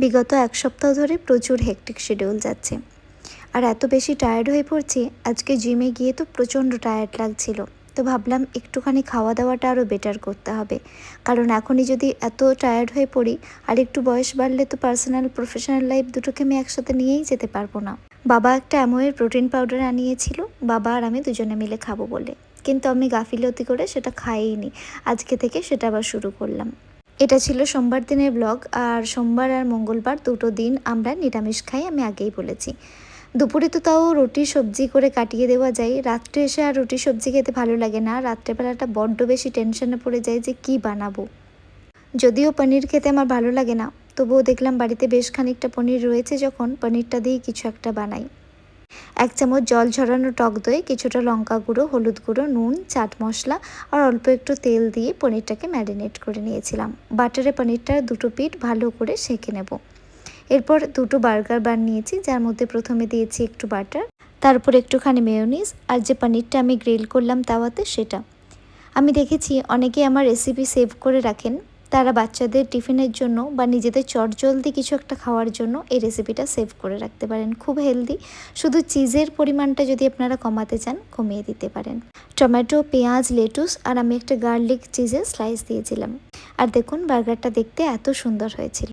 বিগত এক সপ্তাহ ধরে প্রচুর হেক্টিক শিডিউল যাচ্ছে, আর এত বেশি টায়ার্ড হয়ে পড়ছি। আজকে জিমে গিয়ে তো প্রচণ্ড টায়ার্ড লাগছিল। তো ভাবলাম একটুখানি খাওয়া দাওয়াটা আরও বেটার করতে হবে, কারণ এখনই যদি এত টায়ার্ড হয়ে পড়ি আর একটু বয়স বাড়লে তো পার্সোনাল প্রফেশনাল লাইফ দুটোকে আমি একসাথে নিয়েই যেতে পারবো না। বাবা একটা অ্যামোয়ের প্রোটিন পাউডার আনিয়েছিল, বাবা আর আমি দুজনে মিলে খাবো বলে, কিন্তু আমি গাফিলতি করে সেটা খাইনি। আজকে থেকে সেটা আবার শুরু করলাম। এটা ছিল সোমবার দিনের ব্লগ। আর সোমবার আর মঙ্গলবার দুটো দিন আমরা নিরামিষ খাই, আমি আগেই বলেছি। দুপুরে তো তাও রুটি সবজি করে কাটিয়ে দেওয়া যায়, রাত্রে এসে আর রুটি সবজি খেতে ভালো লাগে না। রাত্রেবেলাটা বড্ড বেশি টেনশনে পড়ে যায় যে কি বানাবো। যদিও পনির খেতে আমার ভালো লাগে না, তবুও দেখলাম বাড়িতে বেশ খানিকটা পনির রয়েছে, যখন পনিরটা দিয়ে কিছু একটা বানাই। 1 চামচ জল ঝরানো টক দই, কিছুটা লঙ্কা গুঁড়ো, হলুদ গুঁড়ো, নুন, চাট মশলা আর অল্প একটু তেল দিয়ে পনিরটাকে ম্যারিনেট করে নিয়েছিলাম। বাটারে পনিরটার দুটো পিঠ ভালো করে সেঁকে নেব। এরপর দুটো বার্গার বান নিয়েছি, যার মধ্যে প্রথমে দিয়েছি একটু বাটার, তারপর একটুখানি মেয়োনিজ, আর যে পনিরটা আমি গ্রিল করলাম তাওয়াতে সেটা। আমি দেখেছি অনেকে আমার রেসিপি সেভ করে রাখেন, তারা বাচ্চাদের টিফিনের জন্য বা নিজেদের চটজলদি কিছু একটা খাওয়ার জন্য এই রেসিপিটা সেভ করে রাখতে পারেন। খুব হেলদি। শুধু চিজের পরিমাণটা যদি আপনারা কমাতে চান কমিয়ে দিতে পারেন। টমেটো, পেঁয়াজ, লেটুস আর আমি একটা গার্লিক চিজের স্লাইস দিয়েছিলাম। আর দেখুন বার্গারটা দেখতে এত সুন্দর হয়েছিল।